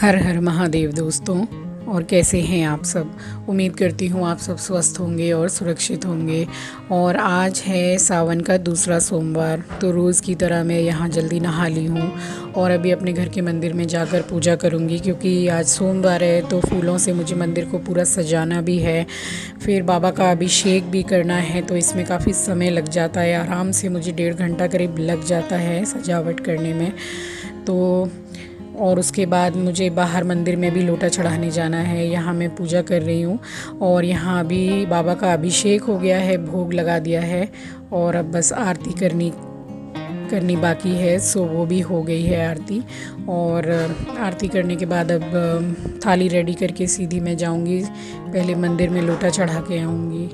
हर हर महादेव दोस्तों। और कैसे हैं आप सब। उम्मीद करती हूँ आप सब स्वस्थ होंगे और सुरक्षित होंगे। और आज है सावन का दूसरा सोमवार, तो रोज़ की तरह मैं यहाँ जल्दी नहा ली हूँ और अभी अपने घर के मंदिर में जाकर पूजा करूँगी, क्योंकि आज सोमवार है तो फूलों से मुझे मंदिर को पूरा सजाना भी है। फिर बाबा का अभिषेक भी करना है, तो इसमें काफ़ी समय लग जाता है। आराम से मुझे 1.5 घंटा करीब लग जाता है सजावट करने में। तो और उसके बाद मुझे बाहर मंदिर में भी लोटा चढ़ाने जाना है। यहाँ मैं पूजा कर रही हूँ और यहाँ अभी बाबा का अभिषेक हो गया है, भोग लगा दिया है और अब बस आरती करनी बाकी है। सो वो भी हो गई है आरती। और आरती करने के बाद अब थाली रेडी करके सीधी मैं जाऊँगी, पहले मंदिर में लोटा चढ़ा के आऊँगी।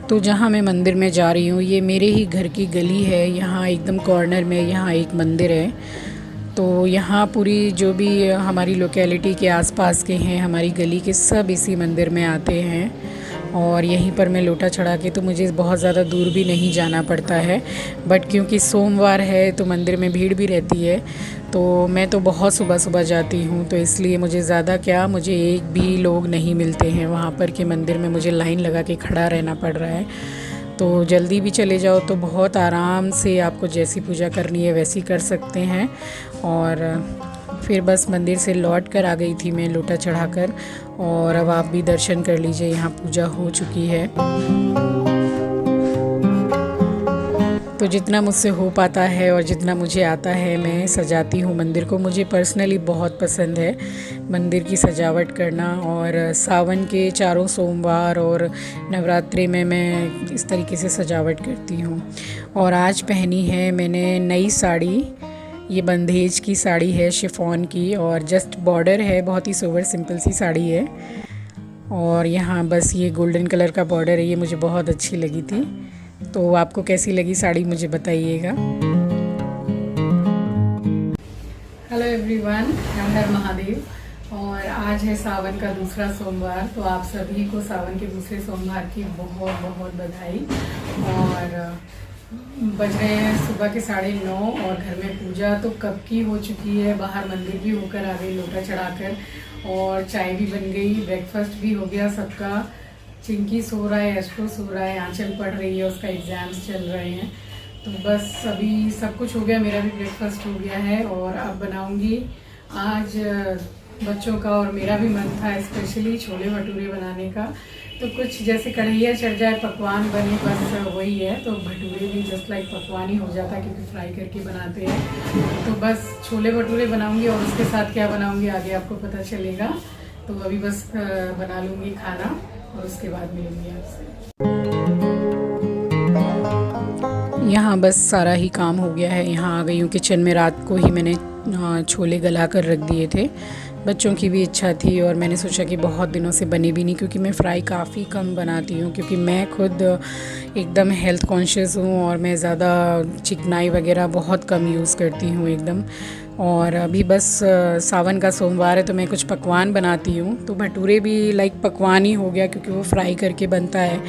तो जहाँ मैं मंदिर में जा रही हूँ ये मेरे ही घर की गली है। यहाँ एकदम कॉर्नर में यहाँ एक मंदिर है। तो यहाँ पूरी जो भी हमारी लोकेलिटी के आसपास के हैं, हमारी गली के सब इसी मंदिर में आते हैं। और यहीं पर मैं लोटा चढ़ा के, तो मुझे बहुत ज़्यादा दूर भी नहीं जाना पड़ता है। बट क्योंकि सोमवार है तो मंदिर में भीड़ भी रहती है, तो मैं तो बहुत सुबह सुबह जाती हूँ, तो इसलिए मुझे ज़्यादा क्या, मुझे एक भी लोग नहीं मिलते हैं वहाँ पर कि मंदिर में मुझे लाइन लगा के खड़ा रहना पड़ रहा है। तो जल्दी भी चले जाओ तो बहुत आराम से आपको जैसी पूजा करनी है वैसी कर सकते हैं। और फिर बस मंदिर से लौट कर आ गई थी मैं लोटा चढ़ाकर। और अब आप भी दर्शन कर लीजिए, यहाँ पूजा हो चुकी है। तो जितना मुझसे हो पाता है और जितना मुझे आता है मैं सजाती हूँ मंदिर को। मुझे पर्सनली बहुत पसंद है मंदिर की सजावट करना। और सावन के चारों सोमवार और नवरात्रि में मैं इस तरीके से सजावट करती हूँ। और आज पहनी है मैंने नई साड़ी, ये बंदेज की साड़ी है, शिफॉन की, और जस्ट बॉर्डर है, बहुत ही सोबर सिंपल सी साड़ी है। और यहाँ बस ये गोल्डन कलर का बॉर्डर है, ये मुझे बहुत अच्छी लगी थी। तो आपको कैसी लगी साड़ी मुझे बताइएगा। हेलो एवरीवन, हर हर महादेव। और आज है सावन का दूसरा सोमवार, तो आप सभी को सावन के दूसरे सोमवार की बहुत बहुत बधाई। और बज रहे हैं सुबह के 9:30 और घर में पूजा तो कब की हो चुकी है। बाहर मंदिर भी होकर आ गई लोटा चढ़ाकर, और चाय भी बन गई, ब्रेकफास्ट भी हो गया सबका। चिंकी सो रहा है, एस्ट्रो सो रहा है, आंचल पढ़ रही है, उसका एग्ज़ाम्स चल रहे हैं। तो बस अभी सब कुछ हो गया, मेरा भी ब्रेकफास्ट हो गया है। और अब बनाऊंगी, आज बच्चों का और मेरा भी मन था स्पेशली छोले भटूरे बनाने का। तो कुछ जैसे कढ़ैया चढ़ जाए, पकवान बने, बस वही है। तो भटूरे भी जस्ट लाइक पकवान ही हो जाता है, क्योंकि फ्राई करके बनाते हैं। तो बस छोले भटूरे बनाऊंगी और उसके साथ क्या बनाऊंगी आगे आपको पता चलेगा। तो अभी बस बना लूँगी खाना और उसके बाद मिलूँगी आपसे। यहाँ बस सारा ही काम हो गया है। यहाँ आ गई हूँ किचन में। रात को ही मैंने छोले गला कर रख दिए थे, बच्चों की भी इच्छा थी और मैंने सोचा कि बहुत दिनों से बने भी नहीं, क्योंकि मैं फ्राई काफ़ी कम बनाती हूँ, क्योंकि मैं खुद एकदम हेल्थ कॉन्शियस हूँ और मैं ज़्यादा चिकनाई वगैरह बहुत कम यूज़ करती हूँ एकदम। और अभी बस सावन का सोमवार है तो मैं कुछ पकवान बनाती हूँ, तो भटूरे भी लाइक पकवान ही हो गया, क्योंकि वो फ्राई करके बनता है।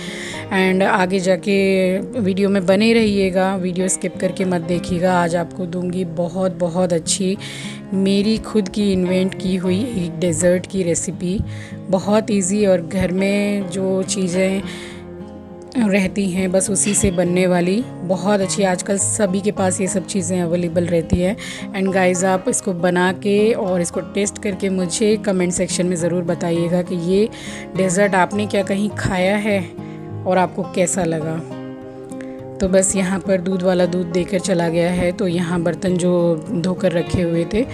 एंड आगे जाके वीडियो में बने रहिएगा, वीडियो स्किप करके मत देखिएगा। आज आपको दूंगी बहुत बहुत अच्छी मेरी खुद की इन्वेंट की हुई एक डेज़र्ट की रेसिपी। बहुत इजी और घर में जो चीज़ें रहती हैं बस उसी से बनने वाली, बहुत अच्छी। आजकल सभी के पास ये सब चीज़ें अवेलेबल रहती है। एंड गाइस, आप इसको बना के और इसको टेस्ट करके मुझे कमेंट सेक्शन में ज़रूर बताइएगा कि ये डेज़र्ट आपने क्या कहीं खाया है और आपको कैसा लगा। तो बस यहाँ पर दूध वाला दूध देकर चला गया है। तो यहाँ बर्तन जो धोकर रखे हुए थे,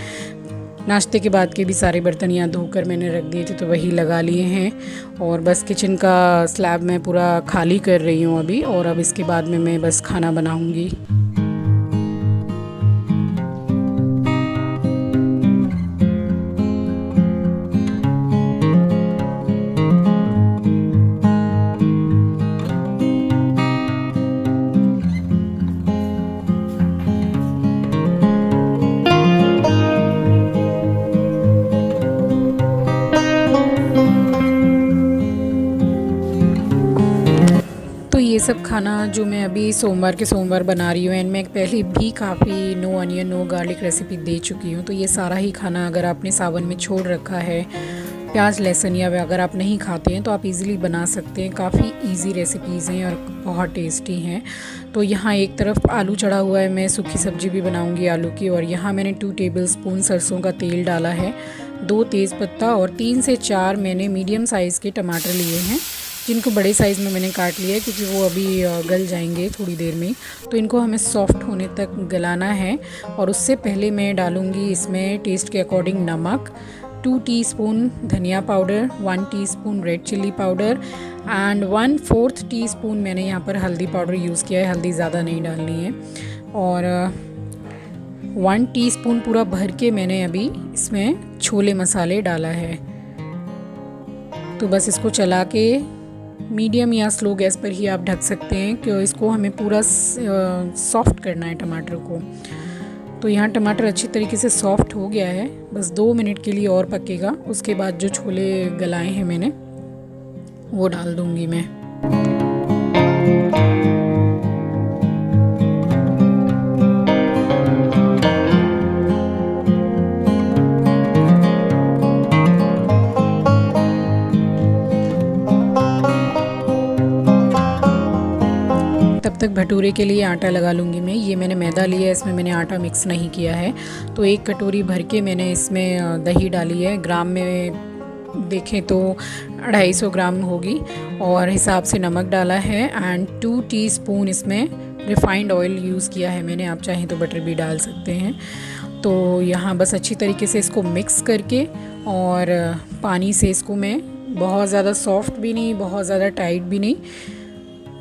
नाश्ते के बाद के भी सारे बर्तन यहाँ धोकर मैंने रख दिए थे, तो वही लगा लिए हैं। और बस किचन का स्लैब मैं पूरा खाली कर रही हूँ अभी। और अब इसके बाद में मैं बस खाना बनाऊँगी। ये सब खाना जो मैं अभी सोमवार के सोमवार बना रही हूँ, एंड मैं पहले भी काफ़ी no onion no garlic recipe दे चुकी हूँ। तो ये सारा ही खाना अगर आपने सावन में छोड़ रखा है, प्याज लहसुन या अगर आप नहीं खाते हैं तो आप इजीली बना सकते हैं। काफ़ी इजी रेसिपीज़ हैं और बहुत टेस्टी हैं। तो यहाँ एक तरफ आलू चढ़ा हुआ है, मैं सूखी सब्जी भी बनाऊँगी आलू की। और यहाँ मैंने 2 टेबलस्पून सरसों का तेल डाला है, 2 तेज़पत्ता और 3 से 4 मैंने मीडियम साइज़ के टमाटर लिए हैं, जिनको बड़े साइज़ में मैंने काट लिया है क्योंकि वो अभी गल जाएंगे थोड़ी देर में। तो इनको हमें सॉफ्ट होने तक गलाना है। और उससे पहले मैं डालूँगी इसमें टेस्ट के अकॉर्डिंग नमक, 2 टीस्पून धनिया powder, 1 teaspoon red chilli powder and 1/4 teaspoon मैंने यहाँ पर हल्दी पाउडर यूज़ किया है। हल्दी ज़्यादा नहीं डालनी है। और 1 टीस्पून पूरा भर के मैंने अभी इसमें छोले मसाले डाला है। तो बस इसको चला के मीडियम या स्लो गैस पर ही आप ढक सकते हैं, क्योंकि इसको हमें पूरा सॉफ्ट करना है टमाटर को। तो यहाँ टमाटर अच्छी तरीके से सॉफ्ट हो गया है, बस 2 मिनट के लिए और पकेगा। उसके बाद जो छोले गलाए हैं मैंने वो डाल दूँगी मैं। तब तक भटूरे के लिए आटा लगा लूँगी मैं। ये मैंने मैदा लिया है, इसमें मैंने आटा मिक्स नहीं किया है। तो 1 कटोरी भर के मैंने इसमें दही डाली है। ग्राम में देखें तो 250 ग्राम होगी। और हिसाब से नमक डाला है एंड 2 टीस्पून इसमें रिफ़ाइंड ऑयल यूज़ किया है मैंने। आप चाहें तो बटर भी डाल सकते हैं। तो यहाँ बस अच्छी तरीके से इसको मिक्स करके और पानी से इसको मैं बहुत ज़्यादा सॉफ्ट भी नहीं, बहुत ज़्यादा टाइट भी नहीं,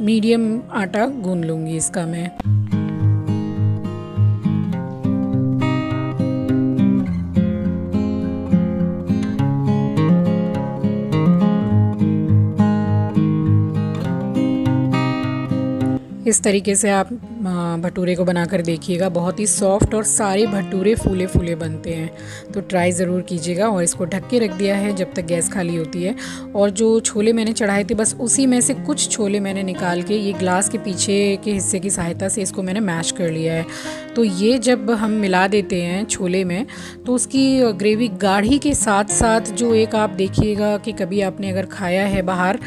मीडियम आटा गूंद लूँगी इसका मैं। इस तरीके से आप भटूरे को बनाकर देखिएगा, बहुत ही सॉफ्ट और सारे भटूरे फूले फूले बनते हैं। तो ट्राई ज़रूर कीजिएगा। और इसको ढक के रख दिया है जब तक गैस खाली होती है। और जो छोले मैंने चढ़ाए थे बस उसी में से कुछ छोले मैंने निकाल के ये ग्लास के पीछे के हिस्से की सहायता से इसको मैंने मैश कर लिया है। तो ये जब हम मिला देते हैं छोले में तो उसकी ग्रेवी गाढ़ी के साथ साथ जो एक आप देखिएगा कि कभी आपने अगर खाया है बाहर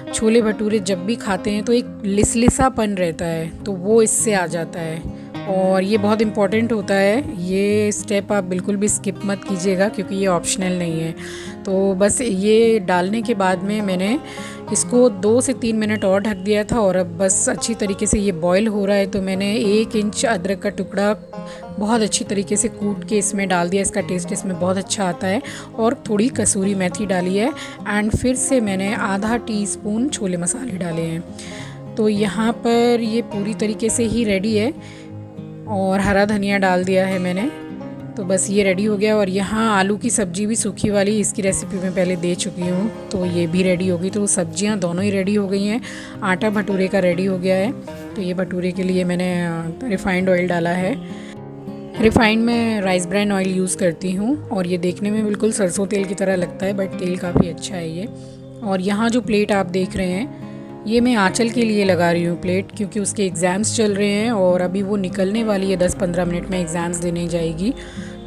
छोले भटूरे, जब भी खाते हैं तो एक लिसलिसापन रहता है, तो वो इससे आ जाता है। और ये बहुत इम्पॉर्टेंट होता है। ये स्टेप आप बिल्कुल भी स्किप मत कीजिएगा क्योंकि ये ऑप्शनल नहीं है। तो बस ये डालने के बाद में मैंने इसको 2 से 3 मिनट और ढक दिया था। और अब बस अच्छी तरीके से ये बॉईल हो रहा है। तो मैंने 1 इंच अदरक का टुकड़ा बहुत अच्छी तरीके से कूट के इसमें डाल दिया। इसका टेस्ट इसमें बहुत अच्छा आता है। और थोड़ी कसूरी मेथी डाली है एंड फिर से मैंने आधा टीस्पून छोले मसाले डाले हैं। तो यहाँ पर ये पूरी तरीके से ही रेडी है। और हरा धनिया डाल दिया है मैंने। तो बस ये रेडी हो गया। और यहाँ आलू की सब्ज़ी भी सूखी वाली, इसकी रेसिपी मैं पहले दे चुकी हूँ, तो ये भी रेडी हो गई। तो सब्जियाँ दोनों ही रेडी हो गई हैं। आटा भटूरे का रेडी हो गया है। तो ये भटूरे के लिए मैंने रिफ़ाइंड ऑयल डाला है। रिफ़ाइंड में राइस ब्रान ऑयल यूज़ करती हूँ और ये देखने में बिल्कुल सरसों तेल की तरह लगता है, बट तेल काफ़ी अच्छा है ये। और यहाँ जो प्लेट आप देख रहे हैं ये मैं आंचल के लिए लगा रही हूँ प्लेट, क्योंकि उसके एग्ज़ाम्स चल रहे हैं और अभी वो निकलने वाली है। 10-15 मिनट में एग्ज़ाम्स देने जाएगी।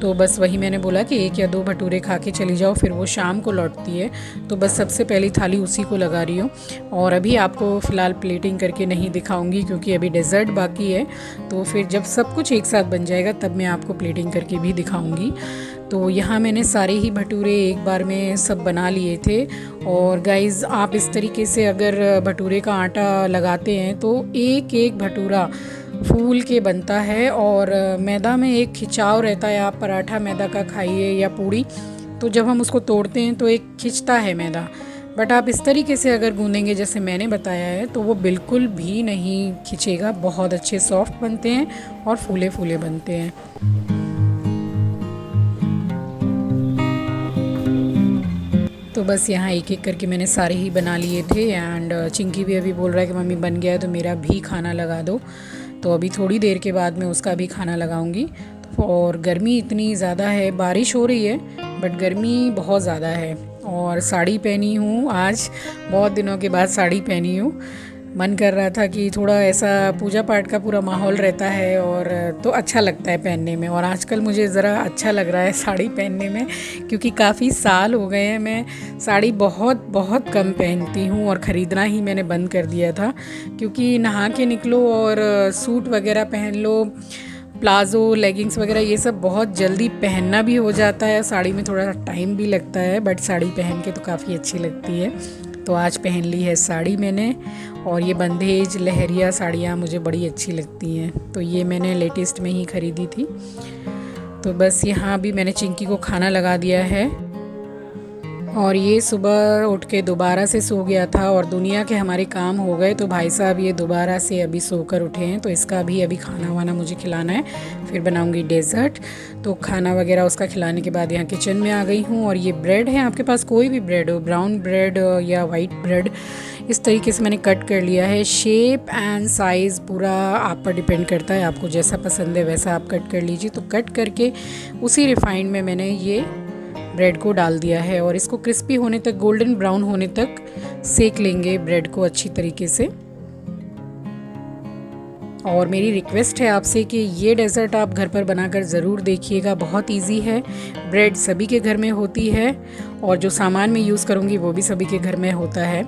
तो बस वही मैंने बोला कि 1 या 2 भटूरे खा के चली जाओ, फिर वो शाम को लौटती है। तो बस सबसे पहली थाली उसी को लगा रही हूँ। और अभी आपको फ़िलहाल प्लेटिंग करके नहीं दिखाऊंगी क्योंकि अभी डेज़र्ट बाकी है। तो फिर जब सब कुछ एक साथ बन जाएगा तब मैं आपको प्लेटिंग करके भी दिखाऊंगी। तो यहाँ मैंने सारे ही भटूरे एक बार में सब बना लिए थे। और गाइज़ आप इस तरीके से अगर भटूरे का आटा लगाते हैं तो एक एक भटूरा फूल के बनता है। और मैदा में एक खिंचाव रहता है, आप पराठा मैदा का खाइए या पूड़ी, तो जब हम उसको तोड़ते हैं तो एक खिंचता है मैदा। बट आप इस तरीके से अगर गूँधेंगे जैसे मैंने बताया है तो वो बिल्कुल भी नहीं खिंचेगा। बहुत अच्छे सॉफ्ट बनते हैं और फूले फूले बनते हैं। तो बस यहाँ एक एक करके मैंने सारे ही बना लिए थे। एंड चिंकी भी अभी बोल रहा है कि मम्मी बन गया है तो मेरा भी खाना लगा दो। तो अभी थोड़ी देर के बाद मैं उसका भी खाना लगाऊंगी। और गर्मी इतनी ज़्यादा है, बारिश हो रही है बट गर्मी बहुत ज़्यादा है। और साड़ी पहनी हूँ आज, बहुत दिनों के बाद साड़ी पहनी हूँ। मन कर रहा था कि थोड़ा ऐसा पूजा पाठ का पूरा माहौल रहता है और तो अच्छा लगता है पहनने में। और आजकल मुझे ज़रा अच्छा लग रहा है साड़ी पहनने में, क्योंकि काफ़ी साल हो गए हैं मैं साड़ी बहुत बहुत कम पहनती हूँ और ख़रीदना ही मैंने बंद कर दिया था। क्योंकि नहा के निकलो और सूट वगैरह पहन लो, प्लाज़ो लेगिंग्स वगैरह ये सब बहुत जल्दी पहनना भी हो जाता है, साड़ी में थोड़ा टाइम भी लगता है, बट साड़ी पहन के तो काफ़ी अच्छी लगती है। तो आज पहन ली है साड़ी मैंने, और ये बंदेज लहरिया साड़ियाँ मुझे बड़ी अच्छी लगती हैं, तो ये मैंने लेटेस्ट में ही ख़रीदी थी। तो बस यहाँ भी मैंने चिंकी को खाना लगा दिया है, और ये सुबह उठ के दोबारा से सो गया था और दुनिया के हमारे काम हो गए, तो भाई साहब ये दोबारा से अभी सोकर उठे हैं, तो इसका भी अभी खाना वाना मुझे खिलाना है, फिर बनाऊंगी डेज़र्ट। तो खाना वगैरह उसका खिलाने के बाद यहाँ किचन में आ गई हूँ। और ये ब्रेड है, आपके पास कोई भी ब्रेड हो, ब्राउन ब्रेड या वाइट ब्रेड, इस तरीके से मैंने कट कर लिया है। शेप एंड साइज़ पूरा आप पर डिपेंड करता है, आपको जैसा पसंद है वैसा आप कट कर लीजिए। तो कट करके उसी रिफाइंड में मैंने ये ब्रेड को डाल दिया है, और इसको क्रिस्पी होने तक, गोल्डन ब्राउन होने तक सेक लेंगे ब्रेड को अच्छी तरीके से। और मेरी रिक्वेस्ट है आपसे कि ये डेज़र्ट आप घर पर बनाकर ज़रूर देखिएगा, बहुत इजी है। ब्रेड सभी के घर में होती है, और जो सामान मैं यूज़ करूँगी वो भी सभी के घर में होता है।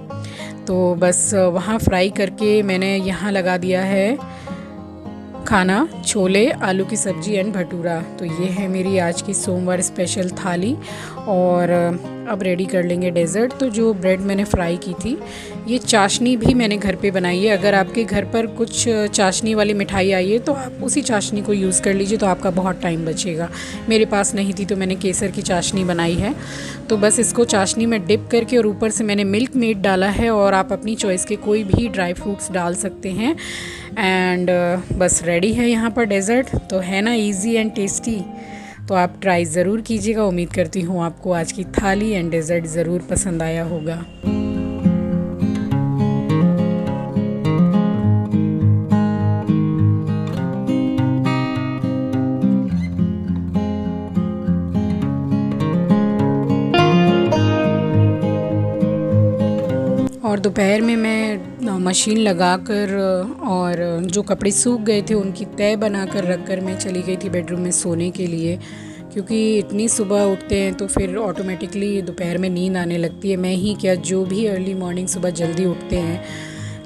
तो बस वहाँ फ्राई करके मैंने यहाँ लगा दिया है खाना, छोले, आलू की सब्ज़ी एंड भटूरा। तो ये है मेरी आज की सोमवार स्पेशल थाली। और अब रेडी कर लेंगे डेज़र्ट। तो जो ब्रेड मैंने फ्राई की थी, ये चाशनी भी मैंने घर पे बनाई है। अगर आपके घर पर कुछ चाशनी वाली मिठाई आई है तो आप उसी चाशनी को यूज़ कर लीजिए, तो आपका बहुत टाइम बचेगा। मेरे पास नहीं थी तो मैंने केसर की चाशनी बनाई है। तो बस इसको चाशनी में डिप करके, और ऊपर से मैंने मिल्क मेड डाला है, और आप अपनी चॉइस के कोई भी ड्राई फ्रूट्स डाल सकते हैं। एंड बस रेडी है यहाँ पर डेज़र्ट। तो है ना इजी एंड टेस्टी, तो आप ट्राई ज़रूर कीजिएगा। उम्मीद करती हूँ आपको आज की थाली एंड डेज़र्ट ज़रूर पसंद आया होगा। और दोपहर में मैं मशीन लगाकर और जो कपड़े सूख गए थे उनकी तह बनाकर रख कर मैं चली गई थी बेडरूम में सोने के लिए, क्योंकि इतनी सुबह उठते हैं तो फिर ऑटोमेटिकली दोपहर में नींद आने लगती है। मैं ही क्या, जो भी अर्ली मॉर्निंग सुबह जल्दी उठते हैं,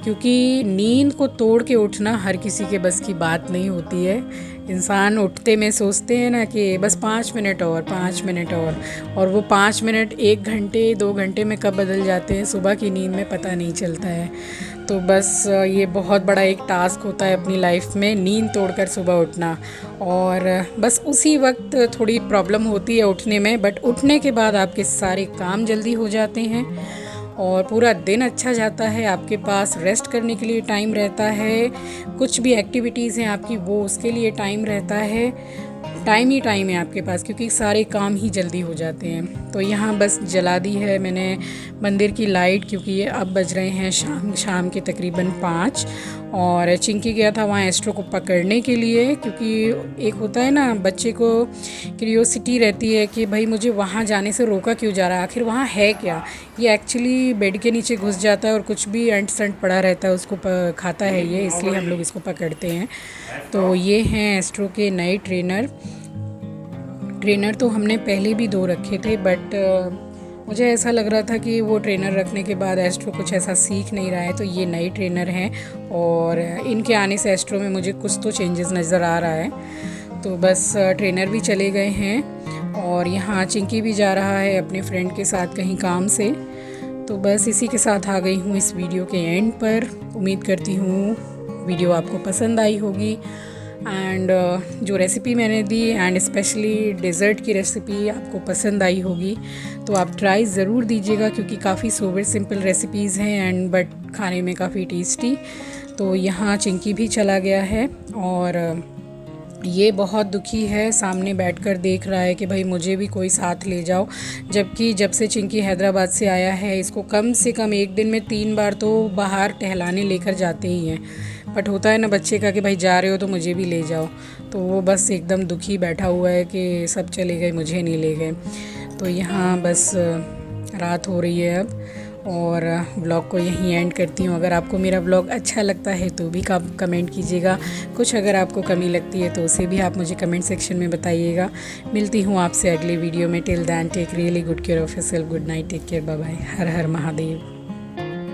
क्योंकि नींद को तोड़ के उठना हर किसी के बस की बात नहीं होती है। इंसान उठते में सोचते हैं ना कि बस 5 मिनट और 5 मिनट और वो 5 मिनट 1 घंटे 2 घंटे में कब बदल जाते हैं सुबह की नींद में पता नहीं चलता है। तो बस ये बहुत बड़ा एक टास्क होता है अपनी लाइफ में, नींद तोड़कर सुबह उठना। और बस उसी वक्त थोड़ी प्रॉब्लम होती है उठने में, बट उठने के बाद आपके सारे काम जल्दी हो जाते हैं और पूरा दिन अच्छा जाता है। आपके पास रेस्ट करने के लिए टाइम रहता है, कुछ भी एक्टिविटीज़ हैं आपकी वो उसके लिए टाइम रहता है। टाइम ही टाइम है आपके पास, क्योंकि सारे काम ही जल्दी हो जाते हैं। तो यहाँ बस जला दी है मैंने मंदिर की लाइट, क्योंकि ये अब बज रहे हैं शाम के तकरीबन 5। और चिंकी गया था वहाँ एस्ट्रो को पकड़ने के लिए, क्योंकि एक होता है ना बच्चे को क्यूरियोसिटी रहती है कि भाई मुझे वहाँ जाने से रोका क्यों जा रहा है, आखिर वहाँ है क्या। ये एक्चुअली बेड के नीचे घुस जाता है और कुछ भी अंट संट पड़ा रहता है उसको खाता है ये, इसलिए हम लोग इसको पकड़ते हैं। तो ये हैं एस्ट्रो के नए ट्रेनर तो हमने पहले भी 2 रखे थे, बट मुझे ऐसा लग रहा था कि वो ट्रेनर रखने के बाद एस्ट्रो कुछ ऐसा सीख नहीं रहा है। तो ये नए ट्रेनर हैं, और इनके आने से एस्ट्रो में मुझे कुछ तो चेंजेस नज़र आ रहा है। तो बस ट्रेनर भी चले गए हैं, और यहाँ चिंकी भी जा रहा है अपने फ्रेंड के साथ कहीं काम से। तो बस इसी के साथ आ गई हूँ इस वीडियो के एंड पर। उम्मीद करती हूँ वीडियो आपको पसंद आई होगी, एंड जो रेसिपी मैंने दी एंड स्पेशली डेज़र्ट की रेसिपी आपको पसंद आई होगी। तो आप ट्राई ज़रूर दीजिएगा, क्योंकि काफ़ी सोबर सिंपल रेसिपीज़ हैं एंड बट खाने में काफ़ी टेस्टी। तो यहाँ चिंकी भी चला गया है, और ये बहुत दुखी है, सामने बैठकर देख रहा है कि भाई मुझे भी कोई साथ ले जाओ। जबकि जब से चिंकी हैदराबाद से आया है, इसको कम से कम एक दिन में 3 बार तो बाहर टहलाने लेकर जाते ही हैं। बट होता है ना बच्चे का कि भाई जा रहे हो तो मुझे भी ले जाओ, तो वो बस एकदम दुखी बैठा हुआ है कि सब चले गए मुझे नहीं ले गए। तो यहाँ बस रात हो रही है अब, और व्लॉग को यहीं एंड करती हूँ। अगर आपको मेरा व्लॉग अच्छा लगता है तो भी कमेंट कीजिएगा, कुछ अगर आपको कमी लगती है तो उसे भी आप मुझे कमेंट सेक्शन में बताइएगा। मिलती हूँ आपसे अगले वीडियो में। Till then take really good care of yourself. Good night, take care, bye bye. हर हर महादेव।